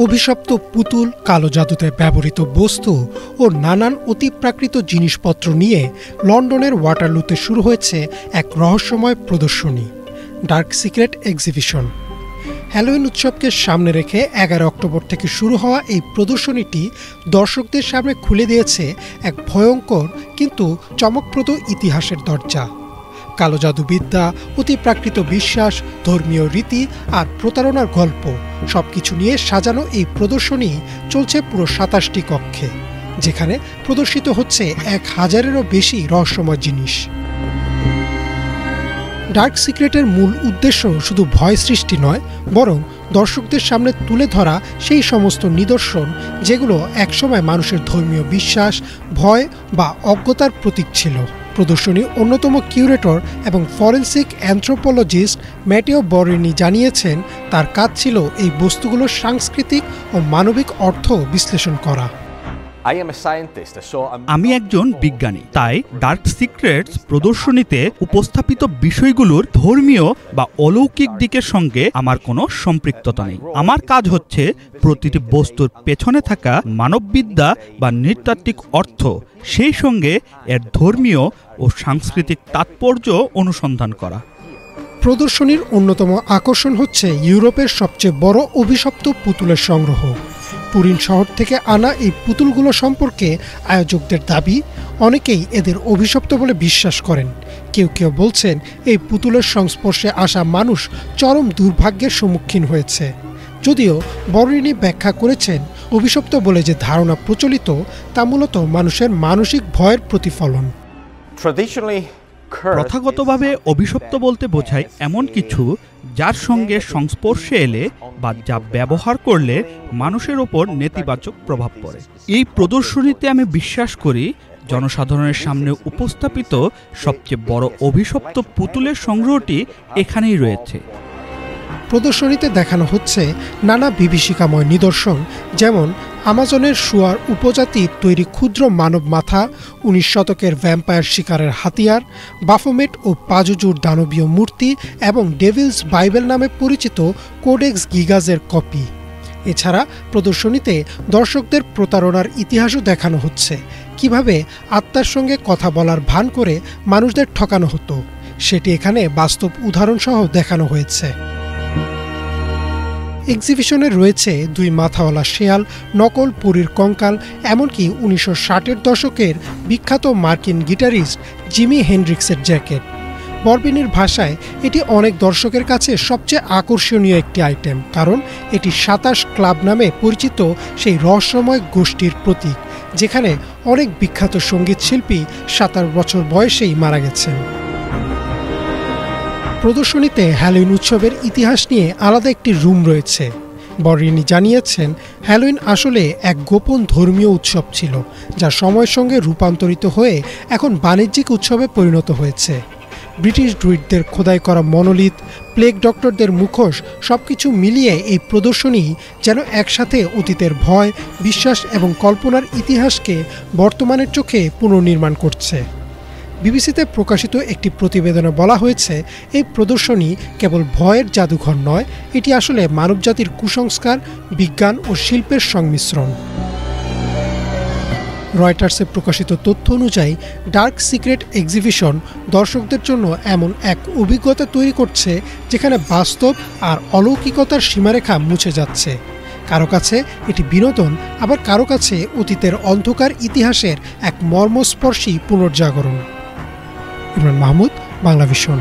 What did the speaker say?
অভিশপ্ত পুতুল, কালো জাদুতে ব্যবহৃত বস্তু ও নানান অতিপ্রাকৃত জিনিসপত্র নিয়ে লন্ডনের ওয়াটারলুতে শুরু হয়েছে এক রহস্যময় প্রদর্শনী, ডার্ক সিক্রেট এক্সিবিশন। হ্যালোউইন উৎসবকে সামনে রেখে 11 অক্টোবর থেকে শুরু হওয়া এই প্রদর্শনীটি দর্শকদের সামনে খুলে দিয়েছে এক ভয়ঙ্কর কিন্তু চমকপ্রদ ইতিহাসের দরজা। কালো জাদুবিদ্যা, অতিপ্রাকৃত বিশ্বাস, ধর্মীয় রীতি আর প্রতারণার গল্প সবকিছু নিয়ে সাজানো এই প্রদর্শনী চলছে পুরো 27টি কক্ষে, যেখানে প্রদর্শিত হচ্ছে 1000-এরও বেশি রহস্যময় জিনিস। ডার্ক সিক্রেটের মূল উদ্দেশ্য শুধু ভয় সৃষ্টি নয়, বরং দর্শকদের সামনে তুলে ধরা সেই সমস্ত নিদর্শন যেগুলো একসময় মানুষের ধর্মীয় বিশ্বাস, ভয় বা অজ্ঞতার প্রতীক ছিল। প্রদর্শনীর অন্যতম কিউরেটর এবং ফরেনসিক অ্যানথ্রোপোলজিস্ট ম্যাটেও বরিনি জানিয়েছেন, তার কাজ ছিল এই বস্তুগুলোর সাংস্কৃতিক ও মানবিক অর্থ বিশ্লেষণ করা। আমি একজন বিজ্ঞানী, তাই ডার্ক সিক্রেটস প্রদর্শনীতে উপস্থাপিত বিষয়গুলোর ধর্মীয় বা অলৌকিক দিকের সঙ্গে আমার কোনো সম্পৃক্ততা নেই। আমার কাজ হচ্ছে প্রতিটি বস্তুর পেছনে থাকা মানববিদ্যা বা নৃতাত্ত্বিক অর্থ, সেই সঙ্গে এর ধর্মীয় ও সাংস্কৃতিক তাৎপর্য অনুসন্ধান করা। প্রদর্শনীর অন্যতম আকর্ষণ হচ্ছে ইউরোপের সবচেয়ে বড় অভিশপ্ত পুতুলের সংগ্রহ। পুরিন শহর থেকে আনা এই পুতুলগুলো সম্পর্কে আয়োজকদের দাবি, অনেকেই এদের অভিশপ্ত বলে বিশ্বাস করেন। কেউ কেউ বলছেন এই পুতুলের সংস্পর্শে আসা মানুষ চরম দুর্ভাগ্যের সম্মুখীন হয়েছে। যদিও বরিনি ব্যাখ্যা করেছেন, অভিশপ্ত বলে যে ধারণা প্রচলিত তা মূলত মানুষের মানসিক ভয়ের প্রতিফলন। প্রথাগতভাবে অভিশপ্ত বলতে বোঝায় এমন কিছু যার সঙ্গে সংস্পর্শে এলে বা যা ব্যবহার করলে মানুষের ওপর নেতিবাচক প্রভাব পড়ে। এই প্রদর্শনীতে আমি বিশ্বাস করি জনসাধারণের সামনে উপস্থাপিত সবচেয়ে বড় অভিশপ্ত পুতুলের সংগ্রহটি এখানেই রয়েছে। প্রদর্শনীতে দেখানো হচ্ছে নানা বিভীষিকাময় নিদর্শন, যেমন আমাজনের শুয়ার উপজাতির তৈরি ক্ষুদ্র মানব মাথা, 19 শতকের ভ্যাম্পায়ার শিকারের হাতিয়ার, বাফোমেট ও পাজুজুর দানবীয় মূর্তি এবং ডেভিলস বাইবেল নামে পরিচিত কোডেক্স গিগাজের কপি। এছাড়া প্রদর্শনীতে দর্শকদের প্রতারণার ইতিহাসও দেখানো হচ্ছে, কিভাবে আত্মার সঙ্গে কথা বলার ভান করে মানুষদের ঠকানো হতো, সেটি এখানে বাস্তব উদাহরণসহ দেখানো হয়েছে। এক্সিবিশনে রয়েছে 2 মাথাওয়ালা শেয়াল, নকল পরীর কঙ্কাল, এমনকি 1960-এর দশকের বিখ্যাত মার্কিন গিটারিস্ট জিমি হেন্ড্রিক্সের জ্যাকেট। বরবিনির ভাষায় এটি অনেক দর্শকের কাছে সবচেয়ে আকর্ষণীয় একটি আইটেম, কারণ এটি 27 ক্লাব নামে পরিচিত সেই রহস্যময় গোষ্ঠীর প্রতীক, যেখানে অনেক বিখ্যাত সঙ্গীত শিল্পী 27 বছর বয়সেই মারা গেছেন। প্রদর্শনীতে হ্যালোউইন উৎসবের ইতিহাস নিয়ে আলাদা একটি রুম রয়েছে। বরিনি জানিয়েছেন, হ্যালোউইন আসলে এক গোপন ধর্মীয় উৎসব ছিল, যা সময়ের সঙ্গে রূপান্তরিত হয়ে এখন বাণিজ্যিক উৎসবে পরিণত হয়েছে। ব্রিটিশ ড্রুইডদের খোদাই করা মনোলিথ, প্লেগ ডক্টরদের মুখোশ সবকিছু মিলিয়ে এই প্রদর্শনী যেন একসাথে অতীতের ভয়, বিশ্বাস এবং কল্পনার ইতিহাসকে বর্তমানের চোখে পুনর্নির্মাণ করছে। বিবিসিতে প্রকাশিত একটি প্রতিবেদনে বলা হয়েছে, এই প্রদর্শনী কেবল ভয়ের জাদুঘর নয়, এটি আসলে মানবজাতির কুসংস্কার, বিজ্ঞান ও শিল্পের সংমিশ্রণ। রয়টার্সে প্রকাশিত তথ্য অনুযায়ী ডার্ক সিক্রেট এক্সিবিশন দর্শকদের জন্য এমন এক অভিজ্ঞতা তৈরি করছে যেখানে বাস্তব আর অলৌকিকতার সীমারেখা মুছে যাচ্ছে। কারো কাছে এটি বিনোদন, আবার কারো কাছে অতীতের অন্ধকার ইতিহাসের এক মর্মস্পর্শী পুনর্জাগরণ। ইমরান মাহমুদ, বাংলাভিশন।